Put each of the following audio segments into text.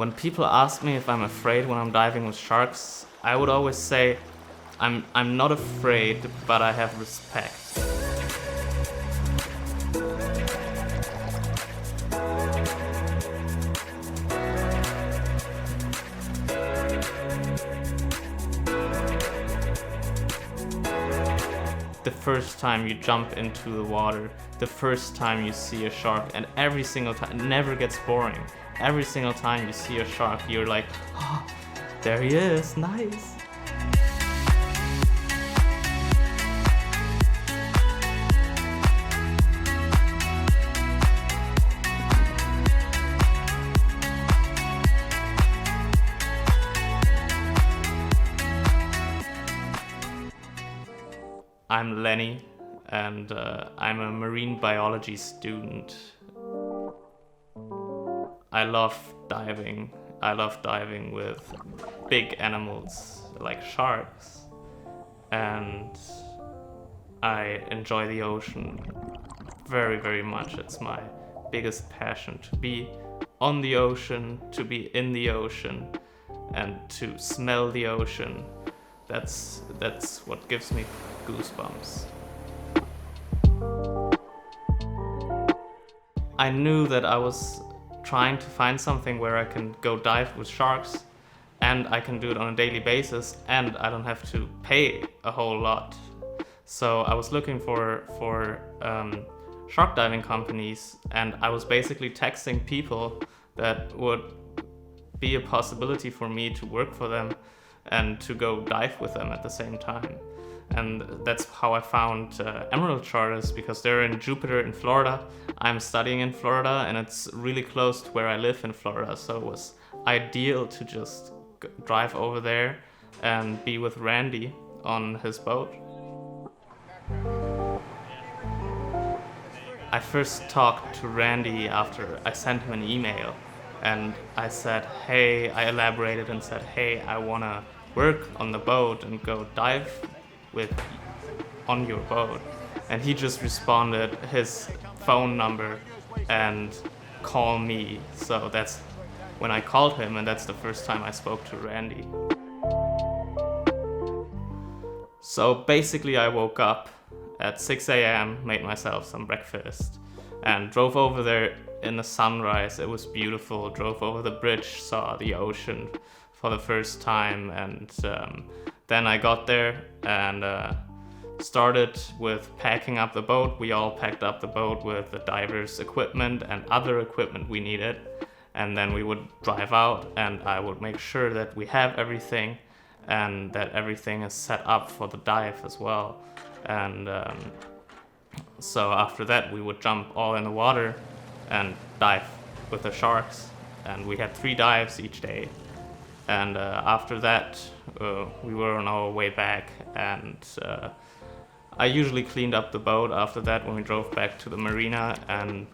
When people ask me if I'm afraid when I'm diving with sharks, I would always say I'm not afraid, but I have respect. The first time you jump into the water, the first time you see a shark, and every single time, it never gets boring. Every single time you see a shark, you're like, oh, there he is, nice. I'm Lenny, and I'm a marine biology student. I love diving. I love diving with big animals like sharks, and I enjoy the ocean very, very much. It's my biggest passion, to be on the ocean, to be in the ocean, and to smell the ocean. That's what gives me goosebumps. I knew that I was trying to find something where I can go dive with sharks, and I can do it on a daily basis, and I don't have to pay a whole lot. So I was looking for shark diving companies, and I was basically texting people that would be a possibility for me to work for them and to go dive with them at the same time. And that's how I found Emerald Charters, because they're in Jupiter in Florida. I'm studying in Florida, and it's really close to where I live in Florida, so it was ideal to just drive over there and be with Randy on his boat. I first talked to Randy after I sent him an email, and I elaborated and said, hey, I wanna work on the boat and go dive on your boat. And he just responded his phone number and call me. So that's when I called him, and that's the first time I spoke to Randy. So basically I woke up at 6 a.m., made myself some breakfast, and drove over there in the sunrise. It was beautiful. Drove over the bridge, saw the ocean for the first time, and then I got there and started with packing up the boat. We all packed up the boat with the divers' equipment and other equipment we needed, and then we would drive out, and I would make sure that we have everything and that everything is set up for the dive as well. And so after that we would jump all in the water and dive with the sharks, and we had 3 dives each day. And after that we were on our way back, and I usually cleaned up the boat after that when we drove back to the marina, and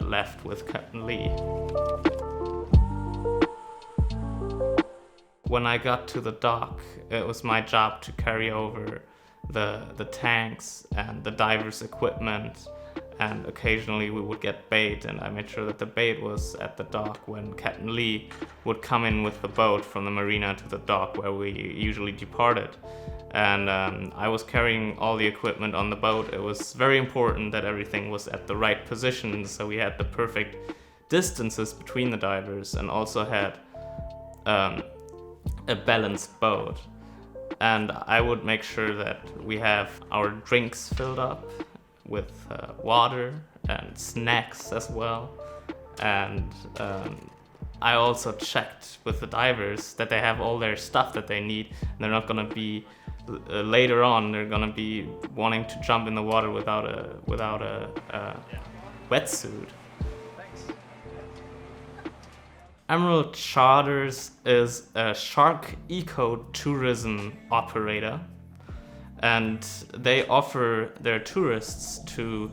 left with Captain Lee. When I got to the dock, it was my job to carry over the tanks and the divers' equipment, and occasionally we would get bait, and I made sure that the bait was at the dock when Captain Lee would come in with the boat from the marina to the dock where we usually departed. And I was carrying all the equipment on the boat. It was very important that everything was at the right position, so we had the perfect distances between the divers, and also had a balanced boat. And I would make sure that we have our drinks filled up with water and snacks as well. And I also checked with the divers that they have all their stuff that they need, and they're not gonna be later on they're gonna be wanting to jump in the water without a wetsuit. Emerald Charters is a shark ecotourism operator, and they offer their tourists to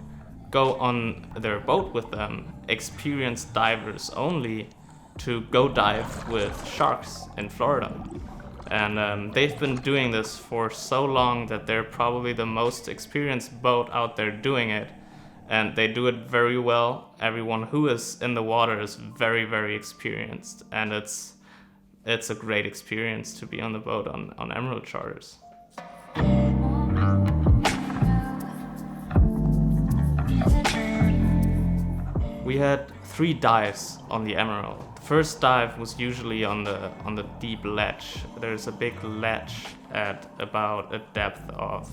go on their boat with them, experienced divers only, to go dive with sharks in Florida. And they've been doing this for so long that they're probably the most experienced boat out there doing it. and they do it very well. Everyone who is in the water is very, very experienced, and it's a great experience to be on the boat on Emerald charters. We had 3 dives on the Emerald. The first dive was usually on the deep ledge. There's a big ledge at about a depth of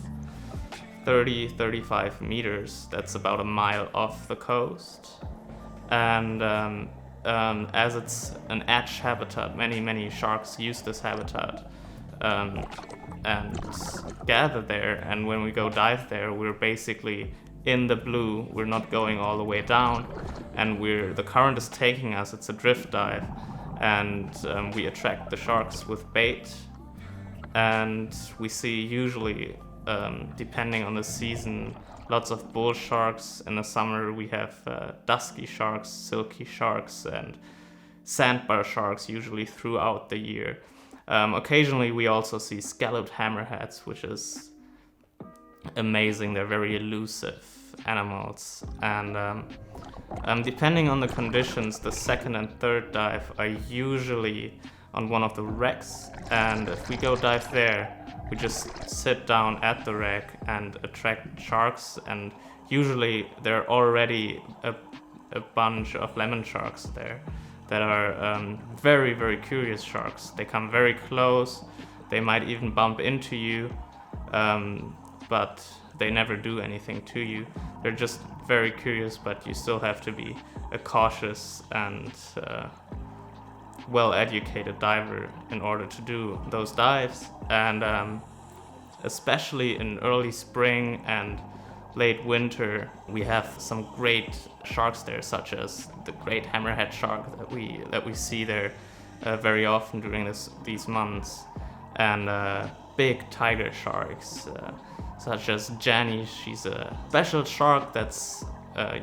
35 meters. That's about a mile off the coast. And as it's an edge habitat, many sharks use this habitat and gather there. And when we go dive there, we're basically in the blue. We're not going all the way down, and the current is taking us. It's a drift dive, and we attract the sharks with bait. And we see usually, depending on the season, lots of bull sharks. In the summer we have dusky sharks, silky sharks, and sandbar sharks usually throughout the year. Occasionally we also see scalloped hammerheads, which is amazing. They're very elusive animals, and depending on the conditions, the second and third dive are usually on one of the wrecks, and if we go dive there, we just sit down at the wreck and attract sharks, and usually there are already a bunch of lemon sharks there that are very, very curious sharks. They come very close, they might even bump into you, but they never do anything to you. They're just very curious, but you still have to be a cautious and well-educated diver in order to do those dives. And especially in early spring and late winter, we have some great sharks there, such as the great hammerhead shark that we see there very often during these months, and big tiger sharks, such as Jenny. She's a special shark that's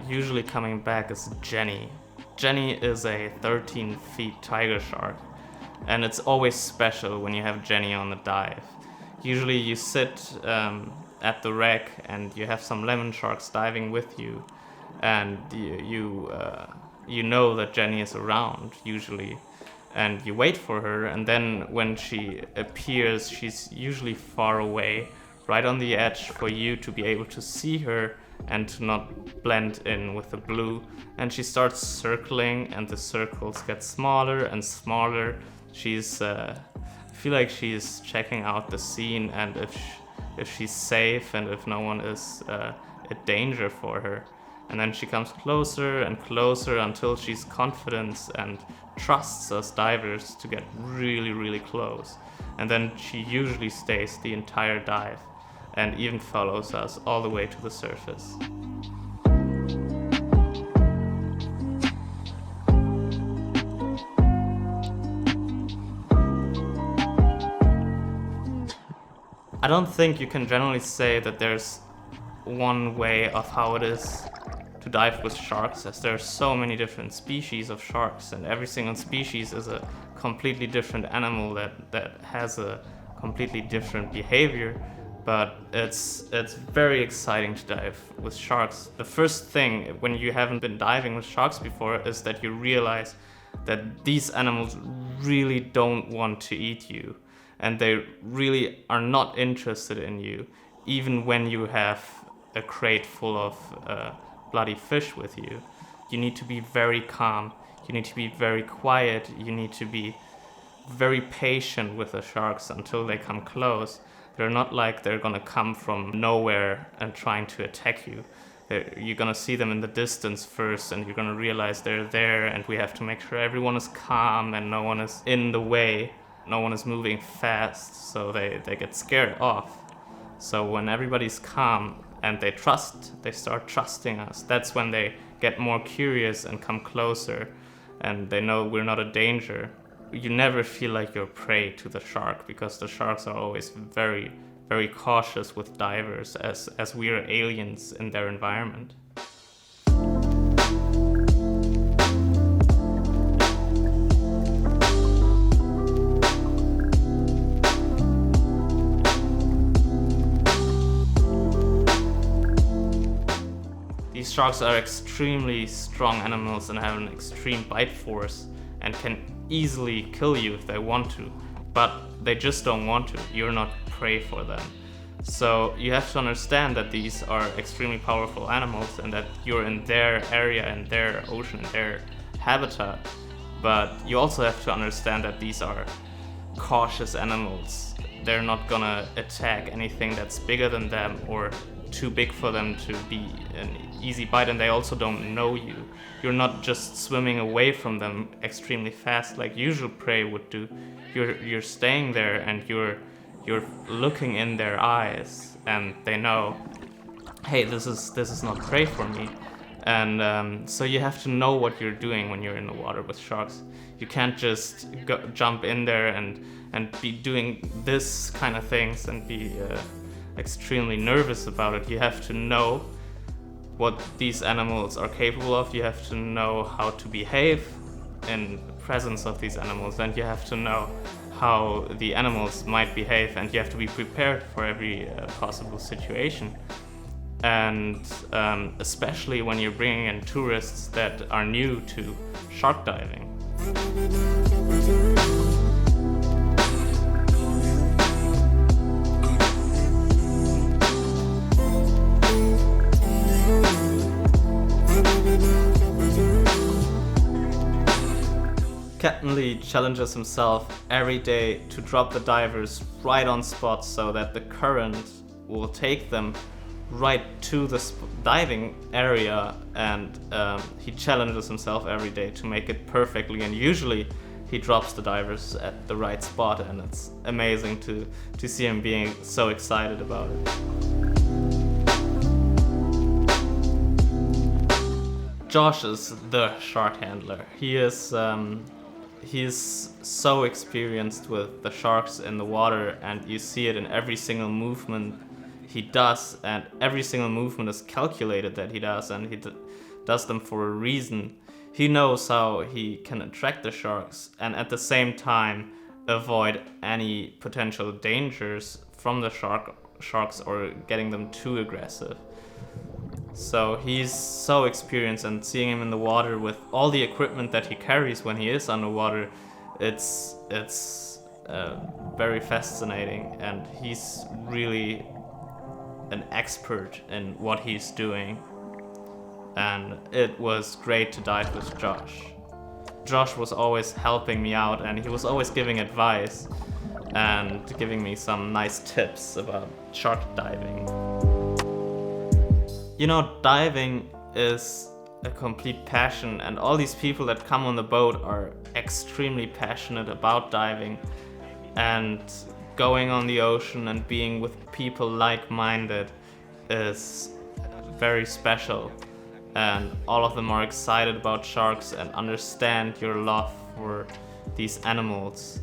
usually coming back as Jenny. Jenny is a 13 feet tiger shark, and it's always special when you have Jenny on the dive. Usually you sit at the wreck and you have some lemon sharks diving with you, and you know that Jenny is around usually, and you wait for her, and then when she appears, she's usually far away, right on the edge for you to be able to see her and to not blend in with the blue. And she starts circling, and the circles get smaller and smaller. I feel like she's checking out the scene, and if she's safe and if no one is a danger for her. And then she comes closer and closer until she's confident and trusts us divers to get really, really close. And then she usually stays the entire dive and even follows us all the way to the surface. I don't think you can generally say that there's one way of how it is to dive with sharks, as there are so many different species of sharks, and every single species is a completely different animal that has a completely different behavior. But it's very exciting to dive with sharks. The first thing when you haven't been diving with sharks before is that you realize that these animals really don't want to eat you, and they really are not interested in you, even when you have a crate full of bloody fish with you. You need to be very calm, you need to be very quiet, you need to be very patient with the sharks until they come close. They're not like they're gonna come from nowhere and trying to attack you. You're gonna see them in the distance first, and you're gonna realize they're there, and we have to make sure everyone is calm and no one is in the way, no one is moving fast, so they get scared off. So when everybody's calm and they start trusting us, that's when they get more curious and come closer, and they know we're not a danger. You never feel like you're prey to the shark, because the sharks are always very, very cautious with divers, as we are aliens in their environment. These sharks are extremely strong animals and have an extreme bite force and can easily kill you if they want to, but they just don't want to. You're not prey for them. So you have to understand that these are extremely powerful animals and that you're in their area, in their ocean, in their habitat. But you also have to understand that these are cautious animals. They're not gonna attack anything that's bigger than them or too big for them to be an easy bite, and they also don't know you. You're not just swimming away from them extremely fast like usual prey would do. You're staying there and you're looking in their eyes, and they know, hey, this is not prey for me. And so you have to know what you're doing when you're in the water with sharks. You can't just jump in there and be doing this kind of things and be extremely nervous about it. You have to know what these animals are capable of. You have to know how to behave in presence of these animals, and you have to know how the animals might behave, and you have to be prepared for every possible situation. And especially when you're bringing in tourists that are new to shark diving. Captain Lee challenges himself every day to drop the divers right on spot so that the current will take them right to the diving area, and he challenges himself every day to make it perfectly, and usually he drops the divers at the right spot, and it's amazing to see him being so excited about it. Josh is the shark handler. He is so experienced with the sharks in the water, and you see it in every single movement he does, and every single movement is calculated that he does, and he does them for a reason. He knows how he can attract the sharks and at the same time avoid any potential dangers from the sharks or getting them too aggressive. So he's so experienced, and seeing him in the water with all the equipment that he carries when he is underwater, it's very fascinating, and he's really an expert in what he's doing. And it was great to dive with Josh. Josh was always helping me out, and he was always giving advice and giving me some nice tips about shark diving. You know, diving is a complete passion, and all these people that come on the boat are extremely passionate about diving, and going on the ocean and being with people like-minded is very special, and all of them are excited about sharks and understand your love for these animals.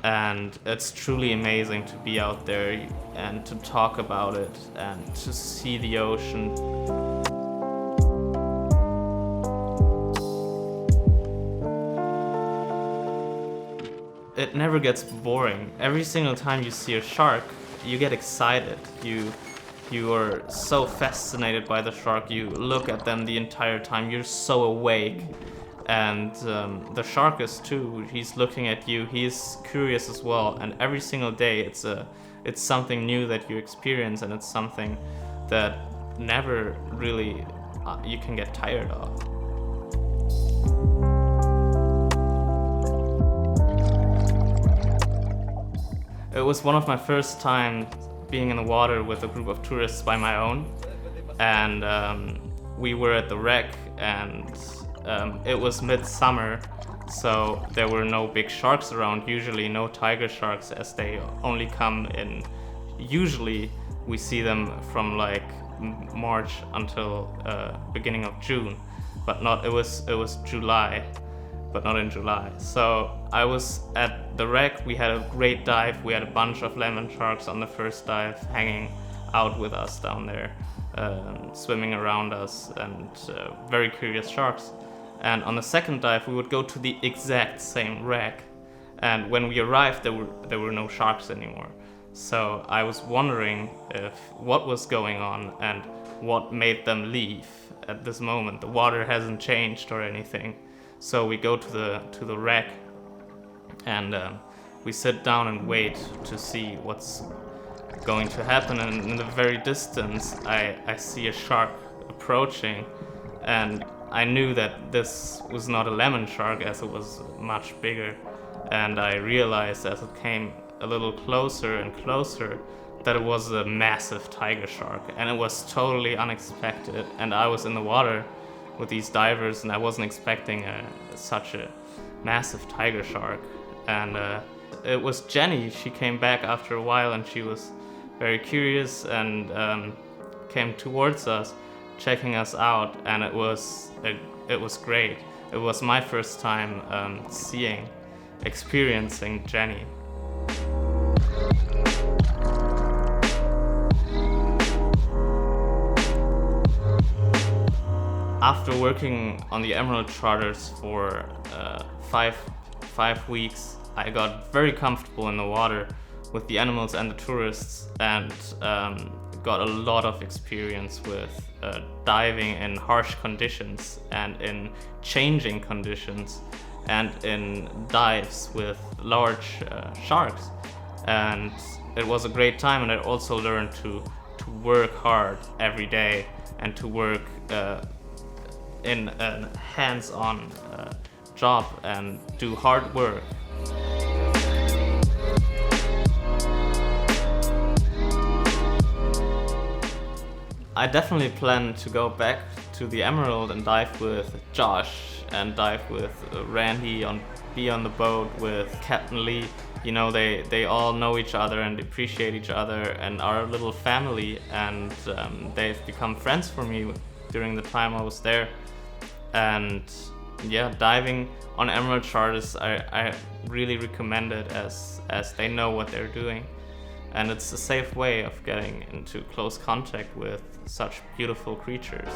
And it's truly amazing to be out there and to talk about it and to see the ocean. It never gets boring. Every single time you see a shark, you get excited. You are so fascinated by the shark. You look at them the entire time. You're so awake. And the shark is too. He's looking at you. He's curious as well. And every single day, it's something new that you experience, and it's something that never really you can get tired of. It was one of my first times being in the water with a group of tourists by my own, and we were at the wreck, and it was midsummer, so there were no big sharks around, usually no tiger sharks, as they only come in, usually we see them from like March until beginning of June, but not, it was July, but not in July. So I was at the wreck, we had a great dive, we had a bunch of lemon sharks on the first dive hanging out with us down there, swimming around us, and very curious sharks. And on the second dive we would go to the exact same wreck, and when we arrived there were no sharks anymore. So I was wondering what was going on and what made them leave, at this moment. The water hasn't changed or anything. So we go to the wreck, and we sit down and wait to see what's going to happen. And in the very distance, I see a shark approaching, and I knew that this was not a lemon shark, as it was much bigger. And I realized as it came a little closer and closer that it was a massive tiger shark, and it was totally unexpected. And I was in the water with these divers, and I wasn't expecting such a massive tiger shark. And it was Jenny. She came back after a while, and she was very curious and came towards us, checking us out, and it was great. It was my first time experiencing Jenny. After working on the Emerald charters for 5 weeks, I got very comfortable in the water with the animals and the tourists, and got a lot of experience with diving in harsh conditions and in changing conditions and in dives with large sharks. And it was a great time, and I also learned to work hard every day and to work in a hands-on job and do hard work. I definitely plan to go back to the Emerald and dive with Josh and dive with Randy, be on the boat with Captain Lee. You know, they all know each other and appreciate each other and are a little family, and they've become friends for me during the time I was there. And yeah, diving on Emerald charters, I really recommend it as they know what they're doing. And it's a safe way of getting into close contact with such beautiful creatures.